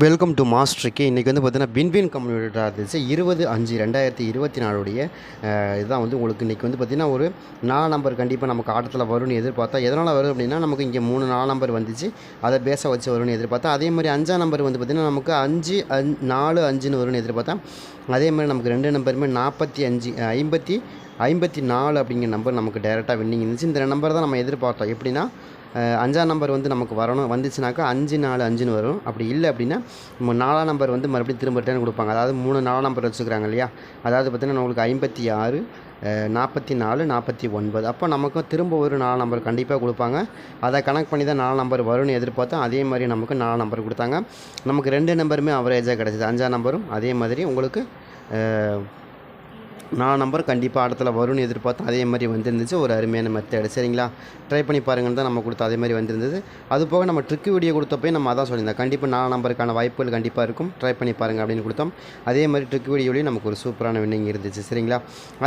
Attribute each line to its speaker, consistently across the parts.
Speaker 1: Welcome to மாஸ்டருக்கு. இன்றைக்கி வந்து பார்த்தீங்கன்னா வின்வின் கம்யூனிட்டாக இருந்துச்சு 20/5/2024 இதுதான் வந்து உங்களுக்கு இன்றைக்கி வந்து பார்த்திங்கன்னா ஒரு 4 நம்பர் கண்டிப்பாக நமக்கு ஆட்டத்தில் வரும்னு எதிர்பார்த்தா. எதனால் வரும் அப்படின்னா நமக்கு இங்கே 4 நம்பர் வந்துச்சு, அதை பேஸை வச்சு வரும்னு எதிர்பார்த்தா. அதே மாதிரி 5ஆம் நம்பர் வந்து பார்த்திங்கன்னா நமக்கு 4 5ன்னு வரும்னு எதிர்பார்த்தா. அதே மாதிரி நமக்கு 2 நம்பருமே 54 அப்படிங்கிற நம்பர் நமக்கு டேரெக்டாக வின்னிங் இருந்துச்சு. இந்த நம்பர் தான் நம்ம எதிர்பார்த்தோம். எப்படின்னா 5ஆம் நம்பர் வந்து நமக்கு வரணும், வந்துச்சுனாக்கா 5 4 5ன்னு வரும். அப்படி இல்லை அப்படின்னா நம்ம 4ஆம் நம்பர் வந்து மறுபடியும் திரும்ப ரிட்டர்ன் கொடுப்பாங்க. அதாவது 4 நம்பர் வச்சுக்கிறாங்க இல்லையா, அதாவது பார்த்திங்கன்னா நம்மளுக்கு 56 44 49. அப்போ நமக்கும் திரும்ப ஒரு 4 நம்பர் கண்டிப்பாக கொடுப்பாங்க. அதை கனெக்ட் பண்ணி தான் 4 நம்பர் வரும்னு எதிர்பார்த்தோம். அதே மாதிரி நமக்கு 4 நம்பர் கொடுத்தாங்க. நமக்கு 2 நம்பருமே அவரேஜாக கிடச்சிது. 5ஆம் நம்பரும் அதே மாதிரி உங்களுக்கு 4 நம்பர் கண்டிப்பாக ஆட்டத்தில் வரும்னு எதிர்பார்த்தோம். அதே மாதிரி வந்துருந்துச்சு. ஒரு அருமையான மெத்தேடு. சரிங்களா, ட்ரை பண்ணி பாருங்கன்னு தான் நம்ம கொடுத்தோம். அதே மாதிரி வந்துருந்தது. அது போக நம்ம ட்ரிக் வீடியோ கொடுத்தப்போ நம்ம அதான் சொல்லியிருந்தோம், கண்டிப்பாக 4 நம்பருக்கான வாய்ப்புகள் கண்டிப்பாக இருக்கும், ட்ரை பண்ணி பாருங்கள் அப்படின்னு கொடுத்தோம். அதே மாதிரி ட்ரிக் வீடியோலையும் நமக்கு ஒரு சூப்பரான வின்னிங் இருந்துச்சு. சரிங்களா,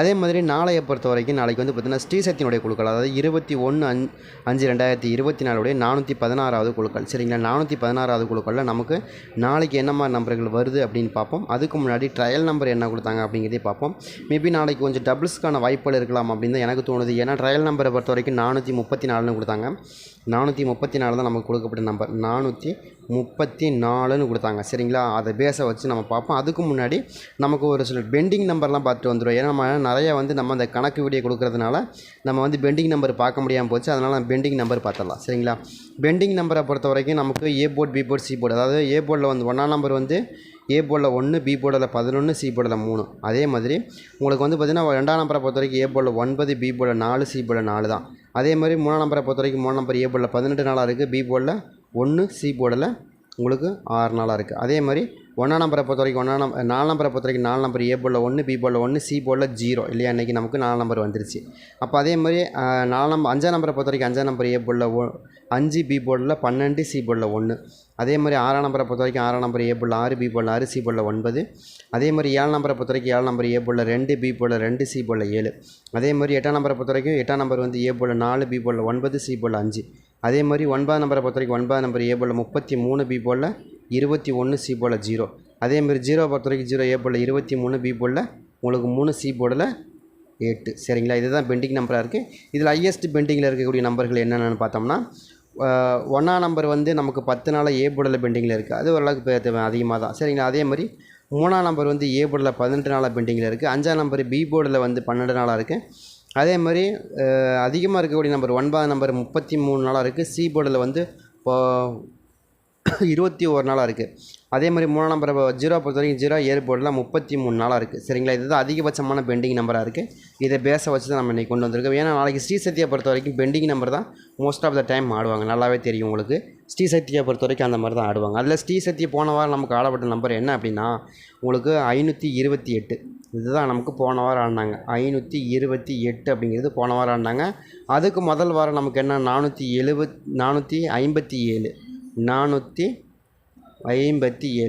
Speaker 1: அதே மாதிரி நாளையை பொறுத்த வரைக்கும் நாளைக்கு வந்து பார்த்திங்கன்னா ஸ்ரீசக்தியினுடைய குழுக்கள், அதாவது 21/5/2024 416வது குழுக்கள். சரிங்களா, 416வது குழுக்களில் நமக்கு நாளைக்கு என்ன மாதிரி நம்பர்கள் வருது அப்படின்னு பார்ப்போம். அதுக்கு முன்னாடி ட்ரையல் நம்பர் என்ன கொடுத்தாங்க அப்படிங்கிறதே பார்ப்போம். மேபி நாளைக்கு கொஞ்சம் டபுள்ஸ்க்கான வாய்ப்புகள் இருக்கலாம் அப்படின்னு தான் எனக்கு தோணுது. ஏன்னா ட்ரையல் நம்பரை பொறுத்த வரைக்கும் 434ன்னு கொடுத்தாங்க. 434 தான் நமக்கு கொடுக்கப்பட்ட நம்பர். 434ன்னு கொடுத்தாங்க. சரிங்களா, அதை பேஸை வச்சு நம்ம பார்ப்போம். அதுக்கு முன்னாடி நமக்கு ஒரு சில பெண்டிங் நம்பர்லாம் பார்த்துட்டு வந்துடும். ஏன்னா நம்ம நிறையா வந்து நம்ம அந்த கணக்கு வீடியோ கொடுக்குறதுனால நம்ம வந்து பெண்டிங் நம்பர் பார்க்க முடியாமல் போச்சு. அதனால் நம்ம பெண்டிங் நம்பர் பார்த்துடலாம். சரிங்களா, பெண்டிங் நம்பரை பொறுத்த வரைக்கும் நமக்கு A board, B board, C board. அதாவது ஏ போர்டில் வந்து 1ஆம் நம்பர் வந்து ஏ போர்டில் 1, பி போர்டில் 11, சி போர்டில் 3. அதே மாதிரி உங்களுக்கு வந்து பார்த்திங்கன்னா 2ஆம் நம்பரை பொறுத்த வரைக்கும் ஏ போர்டில் 9, பி போர்டில் 4, சி போர்டில் 4 தான். அதே மாதிரி 3ஆம் நம்பரை பொறுத்த வரைக்கும் 3 நம்பர் ஏ போர்டில் 18 நாளாக இருக்குது, பி போர்டில் 1, சி போர்டில் உங்களுக்கு 6 நாளாக இருக்குது. அதே மாதிரி 1ஆம் நம்பரை பொறுத்த வரைக்கும் 4 நம்பரை பொறுத்த வரைக்கும் 4 நம்பர் ஏ போர்டில் 1, பி போர்டில் 1, சி போர்டில் 0 இல்லையா. இன்றைக்கி நமக்கு 4 நம்பர் வந்துருச்சு. அப்போ அதே மாதிரி 5ஆம் நம்பரை பொறுத்த வரைக்கும் 5ஆம் நம்பர் ஏ போர்டில் 5, பி போர்டில் 12, சி போர்டில் 1. அதே மாதிரி 6ஆம் நம்பரை பொறுத்த வரைக்கும் 6ஆம் நம்பர் ஏ போர்டில் 6, பி போர்டில் 6, சி போர்டில் 9. அதே மாதிரி 7ஆம் நம்பரை பொறுத்த வரைக்கும் 7 நம்பர் ஏ போர்டில் 2, பி போர்டில் 2, சி போர்டில் 7. அதே மாதிரி 8ஆம் நம்பரை பொறுத்த வரைக்கும் 8ஆம் நம்பர் வந்து ஏ போர்டில் 4, பி போர்டில் 9, சி போர்டில் 5. அதே மாதிரி 9ஆம் நம்பரை பொறுத்த வரைக்கும் 9ஆம் நம்பர் ஏ போர்டில் 33, பி போர்டில் 21, சி போர்டில் 0. அதே மாதிரி 0 பொறுத்த வரைக்கும் 0 ஏ போர்டில் 23, பி போர்டில் உங்களுக்கு 3, சி போர்டில் 8. சரிங்களா, இதுதான் பெண்டிங் நம்பராக இருக்குது. இதில் ஹையஸ்ட் பெண்டிங்கில் இருக்கக்கூடிய நம்பர்கள் என்னென்னு பார்த்தோம்னா 1ஆம் நம்பர் வந்து நமக்கு 10 நாளாக ஏ போர்டில் பெண்டிங்கில் இருக்குது, அது ஓரளவுக்கு அதிகமாக தான். சரிங்களா, அதே மாதிரி 3ஆம் நம்பர் வந்து ஏ போர்டில் 18 நாளாக பெண்டிங்கில் இருக்குது. 5ஆம் நம்பர் பி போர்டில் வந்து 12 நாளாக இருக்குது. அதே மாதிரி அதிகமாக இருக்கக்கூடிய நம்பர் 9ஆம் நம்பர் 33 நாளாக இருக்குது, சி போர்டில் வந்து 21 நாளாக இருக்குது. அதே மாதிரி 3ஆம் நம்பரை 0 பொறுத்த வரைக்கும் 0 ஏ போர்டில் 33 நாளாக இருக்குது. சரிங்களா, இதுதான் அதிகபட்சமான பெண்டிங் நம்பராக இருக்குது. இதை பேஸை வச்சு தான் நம்ம இன்றைக்கி கொண்டு வந்திருக்கோம். ஏன்னா நாளைக்கு ஸ்ரீசக்தியை பொறுத்த வரைக்கும் பெண்டிங் நம்பர் தான் மோஸ்ட் ஆஃப் த டைம் ஆடுவாங்க. நல்லாவே தெரியும் உங்களுக்கு. ஸ்ரீசக்தியை பொறுத்த வரைக்கும் அந்த மாதிரி தான் ஆடுவாங்க. அதில் ஸ்ரீசக்தி போன வாரம் நமக்கு ஆடப்பட்ட நம்பர் என்ன அப்படின்னா உங்களுக்கு 528. இதுதான் நமக்கு போன வாரம் ஆடினாங்க. 528 அப்படிங்கிறது போன வாரம் ஆடினாங்க. அதுக்கு முதல் வாரம் நமக்கு என்ன 457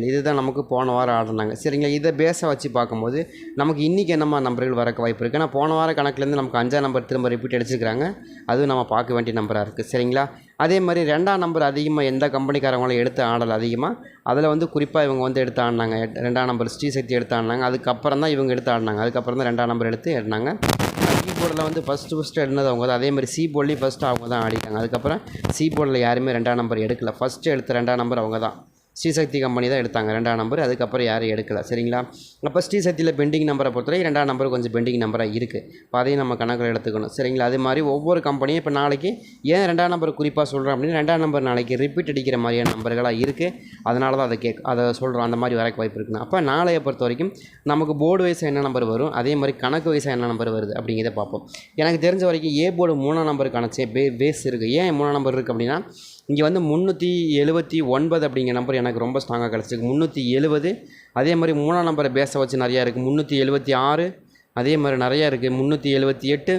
Speaker 1: இதுதான் நமக்கு போன வாரம் ஆடினாங்க. சரிங்களா, இதை பேஸை வச்சு பார்க்கும்போது நமக்கு இன்றைக்கி என்னமா நம்பர்கள் வரக்க வாய்ப்பு இருக்குது. ஏன்னா போன வார கணக்குலேருந்து நமக்கு 5ஆம் நம்பர் திரும்ப ரிப்பீட் அடிச்சிருக்கிறாங்க. அதுவும் நம்ம பார்க்க வேண்டிய நம்பராக இருக்குது. சரிங்களா, அதே மாதிரி 2ஆம் நம்பர் அதிகமாக எந்த கம்பெனிக்காரங்களும் எடுத்து ஆடலை அதிகமாக. அதில் வந்து குறிப்பாக இவங்க வந்து எடுத்து ஆடினாங்க. 2ஆம் நம்பர் ஸ்ரீசக்தி எடுத்து ஆடினாங்க. அதுக்கப்புறம் தான் இவங்க எடுத்து ஆடினாங்க. அதுக்கப்புறம் தான் 2ஆம் நம்பர் எடுத்து ஆடினாங்க. பி போர்டில் வந்து ஃபஸ்ட்டு எடுத்தது அவங்க தான். அதே மாதிரி சி போர்ட்லேயும் ஃபஸ்ட்டு அவங்க தான் ஆடிட்டாங்க. அதுக்கப்புறம் சி போர்டில் யாருமே 2ஆம் நம்பர் எடுக்கலை. ஃபஸ்ட்டு எடுத்த 2ஆம் நம்பர் அவங்க தான். ஸ்ரீசக்தி கம்பெனி தான் எடுத்தாங்க 2ஆம் நம்பர். அதுக்கப்புறம் யாரும் எடுக்கலை. சரிங்களா, அப்போ ஸ்ரீசக்தியில் பெண்டிங் நம்பரை பொறுத்தவரை 2ஆம் நம்பர் கொஞ்சம் பெண்டிங் நம்பராக இருக்குது. இப்போ அதையும் நம்ம கணக்கில் எடுத்துக்கணும். சரிங்களா, அதே மாதிரி ஒவ்வொரு கம்பெனியும் இப்போ நாளைக்கு ஏன் 2ஆம் நம்பர் குறிப்பாக சொல்கிறோம் அப்படின்னா 2ஆம் நம்பர் நாளைக்கு ரிப்பீட் அடிக்கிற மாதிரியான நம்பர்களாக இருக்குது. அதனால தான் அதை சொல்கிறோம். அந்த மாதிரி வரக்கு வாய்ப்பு இருக்குன்னு. அப்போ நாளையை பொறுத்த வரைக்கும் நமக்கு போர்டு வயசாக என்ன நம்பர் வரும், அதே மாதிரி கணக்கு வயசாக என்ன நம்பர் வருது அப்படிங்கிறத பார்ப்போம். எனக்கு தெரிஞ்ச வரைக்கும் ஏ போர்டு 3ஆம் நம்பருக்கான பேஸ் இருக்குது. ஏன் 3ஆம் நம்பர் இருக்குது அப்படின்னா இங்கே வந்து 379 அப்படிங்கிற நம்பர் எனக்கு ரொம்ப ஸ்ட்ராங்காக கிடச்சிருக்கு. 370. அதே மாதிரி 3ஆம் நம்பரை பேஸை வச்சு நிறையா இருக்குது. 376 அதே மாதிரி நிறையா இருக்குது. 378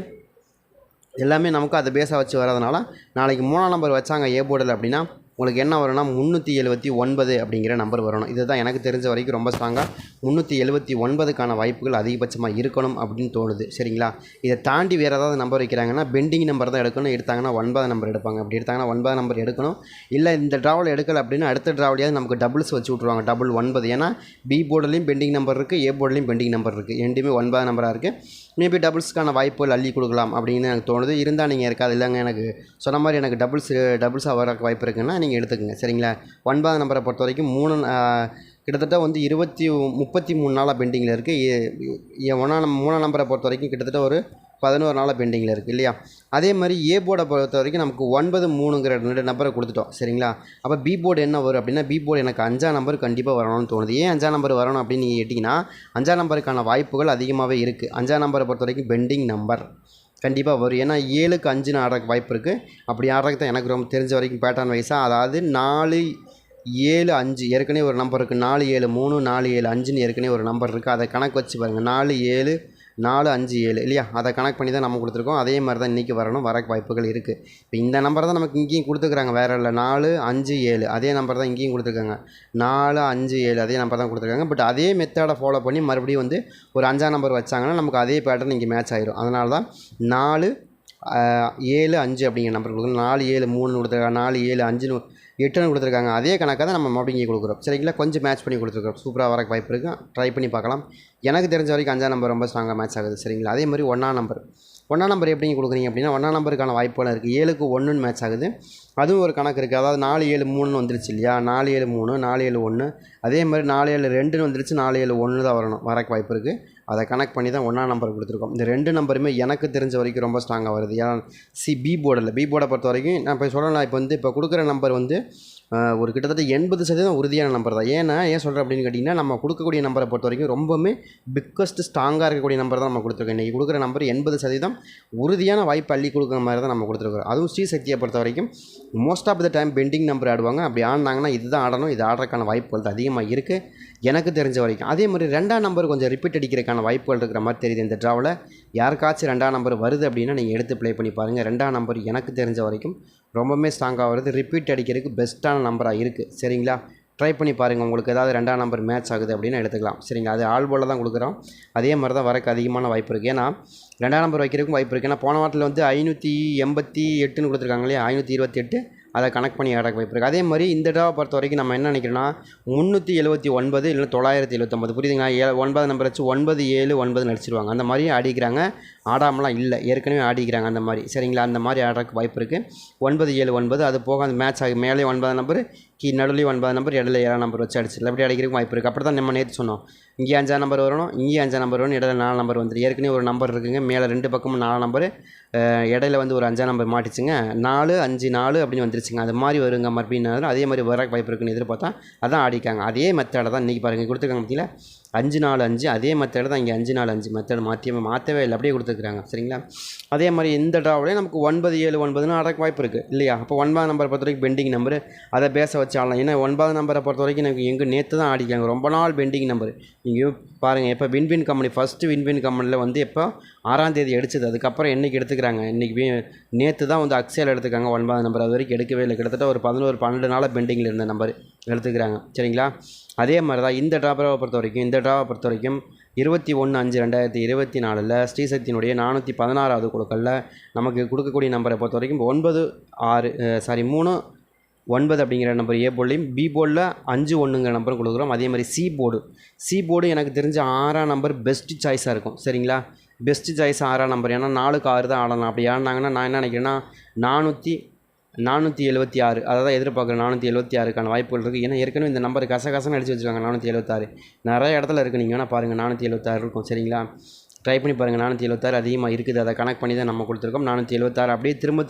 Speaker 1: எல்லாமே நமக்கு அதை பேஸை வச்சு வரதுனால நாளைக்கு 3ஆம் நம்பர் வச்சாங்க ஏ போர்டில் அப்படின்னா உங்களுக்கு என்ன வரும்னா 379 அப்படிங்கிற நம்பர் வரணும். இதுதான் எனக்கு தெரிஞ்ச வரைக்கும் ரொம்ப ஸ்ட்ராங்காக 379க்கான வாய்ப்புகள் அதிகபட்சமாக இருக்கணும் அப்படின்னு தோணுது. சரிங்களா? இதை தாண்டி வேறு ஏதாவது நம்பர் வைக்கிறாங்கன்னா பெண்டிங் நம்பர் தான் எடுக்கணும். எடுத்தாங்கன்னா 9 நம்பர் எடுப்பாங்க. அப்படி எடுத்தாங்கன்னா 9 நம்பர் எடுக்கணும். இல்லை இந்த ட்ராவல் எடுக்கலை அப்படின்னா அடுத்த ட்ராவலையாவது நமக்கு டபுள்ஸ் வச்சு விட்ருவாங்க. டபுள் 9. ஏன்னா பி போர்டுலேயும் பெண்டிங் நம்பர் இருக்குது, ஏ போர்டுலேயும் பெண்டிங் நம்பர் இருக்குது. ரெண்டுமே 9 நம்பராக இருக்குது. மேபி டபுள்ஸ்க்கான வாய்ப்புகள் அள்ளி கொடுக்கலாம் அப்படின்னு எனக்கு தோணுது. இருந்தால் நீங்கள் இருக்காது, இல்லைங்க எனக்கு சொன்ன மாதிரி எனக்கு டபுள்ஸாக வர வாய்ப்பு இருக்குன்னா நீங்கள் எடுத்துக்கங்க. சரிங்களா? 9 நம்பரை பொறுத்த வரைக்கும் கிட்டத்தட்ட வந்து 33 நாளாக பெண்டிங்கில் இருக்குது. 3 நம்பரை பொறுத்த வரைக்கும் கிட்டத்தட்ட ஒரு 11 நாளாக பெண்டிங்கில் இருக்குது இல்லையா? அதே மாதிரி ஏ போர்டை பொறுத்த வரைக்கும் நமக்கு 9-3ங்கிற 2 நம்பரை கொடுத்துட்டோம். சரிங்களா? அப்போ பி போர்டு என்ன வரும் அப்படின்னா, பி போர்டு எனக்கு 5ஆம் நம்பர் கண்டிப்பாக வரணும்னு தோணுது. ஏன் 5ஆம் நம்பர் வரணும் அப்படின்னு நீங்கள் கேட்டிங்கன்னா, 5ஆம் நம்பருக்கான வாய்ப்புகள் அதிகமாகவே இருக்குது. 5ஆம் நம்பரை பொறுத்த வரைக்கும் பெண்டிங் நம்பர் கண்டிப்பாக வரும். ஏன்னா 7க்கு 5ன்னு ஆடுறதுக்கு வாய்ப்பு இருக்குது. அப்படி ஆடுறதுக்கு தான் எனக்கு ரொம்ப தெரிஞ்ச வரைக்கும் பேட்டர்ன் வைஸாக, அதாவது 4 7 5 ஏற்கனவே ஒரு நம்பர் இருக்குது. 4 7 3 4 7 5ன்னு ஏற்கனவே ஒரு நம்பர் இருக்குது. அதை கணக்கு வச்சு பாருங்கள். 4 7 4 5 7 இல்லையா? அதை கணக்கு பண்ணி தான் நம்ம கொடுத்துருக்கோம். அதே மாதிரி தான் இன்றைக்கி வரக்கு வாய்ப்புகள் இருக்குது. இப்போ இந்த நம்பர் தான் நமக்கு இங்கேயும் கொடுத்துருக்காங்க, வேறு இல்லை. 4 5 7 அதே நம்பர் தான் இங்கேயும் கொடுத்துருக்காங்க. 4 5 7 அதே நம்பர் தான் கொடுத்துருக்காங்க. பட் அதே மெத்தடை ஃபாலோ பண்ணி மறுபடியும் வந்து ஒரு 5ஆம் நம்பர் வச்சாங்கன்னா நமக்கு அதே பேட்டர்ன் இங்கே மேட்ச் ஆயிரும். அதனால தான் 4 7 5 அப்படிங்கிற நம்பர் கொடுக்குறோம். 4 7 3ன்னு கொடுத்துருக்காங்க, 4 7 5ன்னு 8ன்னு கொடுத்துருக்காங்க. அதே கணக்காக தான் நம்ம மறுபடியும் இங்கே கொடுக்குறோம். சரிங்களா? கொஞ்சம் மேட்ச் பண்ணி கொடுத்துருக்கோம். சூப்பராக வரக்கு வாய்ப்பு இருக்குது. ட்ரை பண்ணி பார்க்கலாம். எனக்கு தெரிஞ்ச வரைக்கும் 5ஆம் நம்பர் ரொம்ப ஸ்ட்ராங்காக மேட்ச் ஆகுது. சரிங்களா? அதே மாதிரி 1ஆம் நம்பர் எப்படிங்க கொடுக்குறீங்க அப்படின்னா, 1ஆம் நம்பருக்கான வாய்ப்புகள் இருக்குது. 7க்கு 1ன்னு மேட்ச் ஆகுது. அதுவும் ஒரு கணக்கு இருக்குது. அதாவது 4 7 3ன்னு வந்துருச்சு இல்லையா? 4 7 3 4 7 1 அதே மாதிரி 4 7 2ன்னு வந்துருச்சு. 4 7 1 தான் வரக்கு வாய்ப்பு இருக்குது. அதை கனெக்ட் பண்ணி தான் 1ஆம் நம்பர் கொடுத்துருக்கோம். இந்த 2 நம்பருமே எனக்கு தெரிஞ்ச வரைக்கும் ரொம்ப ஸ்ட்ராங்காக வருது. ஏன்னா பி போர்டை பொறுத்த வரைக்கும் நான் இப்போ சொல்லலாம். இப்போ கொடுக்குற நம்பர் வந்து ஒரு கிட்டத்தட்ட 80% உறுதியான நம்பர் தான். ஏன் சொல்கிறேன் அப்படின்னு கேட்டிங்கன்னா, நம்ம கொடுக்கக்கூடிய நம்பரை பொறுத்த வரைக்கும் ரொம்பவுமே பிக்கஸ்ட் ஸ்ட்ராங்காக இருக்கக்கூடிய நம்பர் தான் நம்ம கொடுத்துருக்கோம். இன்றைக்கி கொடுக்குற நம்பர் 80% உறுதியான வாய்ப்பு அள்ளி கொடுக்குற மாதிரி தான் நம்ம கொடுத்துருக்கோம். அதுவும் ஸ்ரீசக்தியை பொறுத்த வரைக்கும் most of the time pending number ஆடுவாங்க. அப்படி ஆடினாங்கன்னா இதுதான் ஆடணும், இது ஆடுறதுக்கான வாய்ப்புகள் அதிகமாக இருக்குது எனக்கு தெரிஞ்ச வரைக்கும். அதே மாதிரி 2ஆம் நம்பர் கொஞ்சம் ரிப்பீட் அடிக்கிறதுக்கான வாய்ப்புகள் இருக்கிற மாதிரி தெரியுது. இந்த ட்ராவில் யாருக்காச்சும் 2ஆம் நம்பர் வருது அப்படின்னா நீங்கள் எடுத்து ப்ளே பண்ணி பாருங்கள். 2ஆம் நம்பர் எனக்கு தெரிஞ்ச வரைக்கும் ரொம்பவுமே ஸ்ட்ராங்காக வருது. ரிப்பீட் அடிக்கிறதுக்கு பெஸ்ட்டான நம்பராக இருக்குது. சரிங்களா? ட்ரை பண்ணி பாருங்கள். உங்களுக்கு ஏதாவது 2ஆம் நம்பர் மேட்ச் ஆகுது அப்படின்னு எடுத்துக்கலாம். சரிங்களா? அது ஆல் போல் தான் கொடுக்குறோம். அதே மாதிரி தான் வரக்கு அதிகமான வாய்ப்பு இருக்குது. ஏன்னா 2ஆம் நம்பர் வைக்கிறதுக்கும் வாய்ப்பு இருக்குது. ஏன்னா போன வாரத்தில் வந்து 588ன்னு கொடுத்துருக்காங்க இல்லையா? 528 அதை கனெக்ட் பண்ணி ஆடக்கு வாய்ப்பு இருக்குது. அதே மாதிரி இந்த ட்ராவை பொறுத்த வரைக்கும் நம்ம என்ன நினைக்கிறோன்னா 379 இல்லை 979 புரியுதுங்களா? 9 நம்பர் வச்சு 9 7 9 நடிச்சிருவாங்க. அந்த மாதிரி ஆடிக்கிறாங்க. ஆடாமலாம் இல்லை, ஏற்கனவே ஆடிக்கிறாங்க அந்த மாதிரி. சரிங்களா? அந்த மாதிரி ஆடுறதுக்கு வாய்ப்பு இருக்குது. 9 7 9 அது போக அந்த மேட்ச் ஆகி மேலே 9 நம்பர் நடுவில் 9 நம்பர் இடையில 7 நம்பர் வச்சு அடிச்சிடல. அப்படி அடிக்கிறதுக்கு வாய்ப்பு இருக்குது. அப்படி தான் நம்ம நேற்று சொன்னோம். இங்கே 5ஆம் நம்பர் வரணும், இங்கே 5ஆம் நம்பர் வரணும், இடையில 4 நம்பர் வந்துடும். ஏற்கனவே ஒரு நம்பர் இருக்குங்க, மேலே 2 பக்கமும் 4 நம்பர், இடையில வந்து ஒரு 5ஆம் நம்பர் மாட்டிச்சுங்க. 4 5 4 அப்படின்னு வந்துருச்சுங்க. அது மாதிரி வருங்க மறுபடியும். அதே மாதிரி வர வாய்ப்பு இருக்குன்னு எதிர்பார்த்தா அதான் ஆடிக்காங்க. அதே மெத்தடை தான் இன்றைக்கி பாருங்கள் கொடுத்துருக்காங்க. பார்த்தீங்களா? 5 4 5 அதே மெத்தடை தான் இங்கே 5 4 5 மெத்தட் மாற்றவே இல்லை, அப்படியே கொடுத்துருக்காங்க. சரிங்களா? அதே மாதிரி இந்த ட்ராவிலே நமக்கு 9 7 9ன்னு ஆடக்கு வாய்ப்பு இருக்குது இல்லையா? அப்போ 9ஆம் நம்பரை பொறுத்த வரைக்கும் பெண்டிங் நம்பர், அதை பேச வச்சு ஆடலாம். ஏன்னா 9ஆம் நம்பரை பொறுத்த வரைக்கும் எனக்கு எங்கே நேற்று தான் ஆடிக்காங்க. ரொம்ப நாள் பெண்டிங் நம்பர். நீங்கள் பாருங்கள், எப்போ வின்வின் கம்பெனி ஃபஸ்ட்டு வின்வின் கம்பெனியில் வந்து எப்போ 6ஆம் தேதி எடுத்தது, அதுக்கப்புறம் என்றைக்கு எடுத்துக்கிறாங்க? இன்றைக்கி நேற்று தான் வந்து அக்ஸையில் எடுத்துக்காங்க 9ஆம் நம்பர். அது வரைக்கும் எடுக்கவே இல்லை. கிட்டத்தட்ட ஒரு 11 12 நாளாக பெண்டிங்கில் இருந்த நம்பர் எடுத்துக்கிறாங்க. சரிங்களா? அதே மாதிரி தான் இந்த ட்ராவை பொறுத்த வரைக்கும் 21/5/2024 ஸ்ரீசக்தியினுடைய 416வது குழுக்களில் நமக்கு கொடுக்கக்கூடிய நம்பரை பொறுத்த வரைக்கும் 3 9 அப்படிங்கிற நம்பர் ஏ போர்ட்லையும், பி போர்டில் 5 1ங்கிற நம்பரும் கொடுக்குறோம். அதே மாதிரி சி போர்டு எனக்கு தெரிஞ்ச 6ஆம் நம்பர் பெஸ்ட்டு சாய்ஸாக இருக்கும். சரிங்களா? பெஸ்ட்டு சாய்ஸ் 6ஆம் நம்பர். ஏன்னா 4க்கு 6 தான் ஆடலாம். அப்படி ஆடினாங்கன்னா நான் என்ன நினைக்கிறேன்னா 476 அதை தான் எதிர்பார்க்குறேன். 476க்கான வாய்ப்புகள் இருக்குது. ஏன்னா ஏற்கனவே இந்த நம்பர் கசகசன்னு அடிச்சு வச்சுருக்காங்க. 476 நிறைய இடத்துல இருக்குது. நீங்கள் வேணால் பாருங்கள், 476 இருக்கும். சரிங்களா? ட்ரை பண்ணி பாருங்கள். 476 அதிகமாக இருக்குது. அதை கனெக்ட் பண்ணி தான் நம்ம கொடுத்துருக்கோம். 476 அப்படியே திரும்ப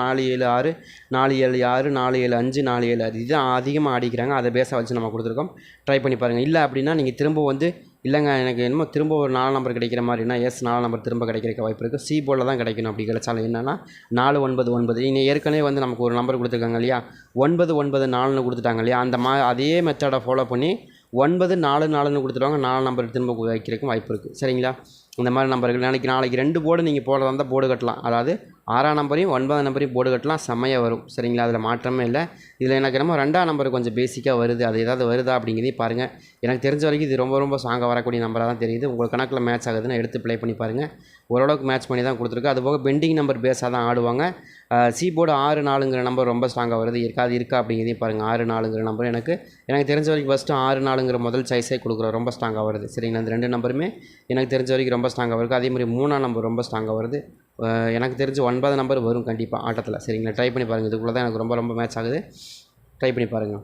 Speaker 1: 4 7 6 4 7 6 4 7 5 4 7 6 இதுதான் அதிகமாக ஆடிக்கிறாங்க. அதை பேஸை வச்சு நம்ம கொடுத்துருக்கோம். ட்ரை பண்ணி பாருங்கள். இல்லை அப்படின்னா நீங்கள் திரும்ப வந்து இல்லைங்க எனக்கு என்னமோ திரும்ப ஒரு 4 நம்பர் கிடைக்கிற மாதிரினா 4 நம்பர் திரும்ப கிடைக்கிறக்க வாய்ப்பு இருக்குது. சி போர்டில் தான் கிடைக்கணும். அப்படி கிடைச்சாலும் என்னென்னா 4 9 9 நீங்கள் ஏற்கனவே வந்து நமக்கு ஒரு நம்பர் கொடுத்துருக்காங்க இல்லையா? 9 9 4ன்னு கொடுத்துட்டாங்க இல்லையா? அதே மெத்தடை ஃபாலோ பண்ணி 9 4 4ன்னு கொடுத்துருவாங்க. 4 நம்பர் திரும்ப வைக்கிறதுக்கும் வாய்ப்பு இருக்குது. சரிங்களா? இந்த மாதிரி நம்பர்கள் நாளைக்கு 2 போர்டு நீங்கள் போடுறதா இருந்தால் போர்டு கட்டலாம். அதாவது 6ஆம் நம்பரையும் 9ஆம் நம்பரையும் போர்டு கட்டலாம், செம்மையாக வரும். சரிங்களா, அதில் மாற்றமே இல்லை. இதில் எனக்கு நம்ம 2ஆம் நம்பர் கொஞ்சம் பேசிக்காக வருது, அது ஏதாவது வருதா அப்படிங்கிறதையும் பாருங்கள். எனக்கு தெரிஞ்ச வரைக்கும் இது ரொம்ப ஸ்ட்ராங்காக வரக்கூடிய நம்பராக தான் தெரியுது. உங்களுக்கு கணக்கில் மேட்ச் ஆகுதுன்னு எடுத்து ப்ளே பண்ணி பாருங்கள். ஓரளவுக்கு மேட்ச் பண்ணி தான் கொடுத்துருக்கு. அதுபோக பெண்டிங் நம்பர் பேஸாக தான் ஆடுவாங்க. சி போர்டு 6-4ங்கிற நம்பர் ரொம்ப ஸ்ட்ராங்காக வருது. இருக்கா அப்படிங்கிறதையும் பாருங்கள். 6-4ங்கிற நம்பர் எனக்கு தெரிஞ்ச வரைக்கும் ஃபஸ்ட்டு 6-4ங்கிற முதல் சாய்ஸே கொடுக்குறோம், ரொம்ப ஸ்ட்ராங்காக வருது. சரிங்களா, இந்த 2 நம்பருமே எனக்கு தெரிஞ்ச வரைக்கும் ரொம்ப ஸ்ட்ராங்காக இருக்குது. அதே மாதிரி 3ஆம் நம்பர் ரொம்ப ஸ்ட்ராங்காக வருது. எனக்கு தெரிஞ்சு 9 நம்பர் வரும் கண்டிப்பாக ஆட்டத்தில். சரிங்களா, ட்ரை பண்ணி பாருங்கள். இதுக்குள்ளே தான் எனக்கு ரொம்ப மேட்ச் ஆகுது. ட்ரை பண்ணி பாருங்கள்.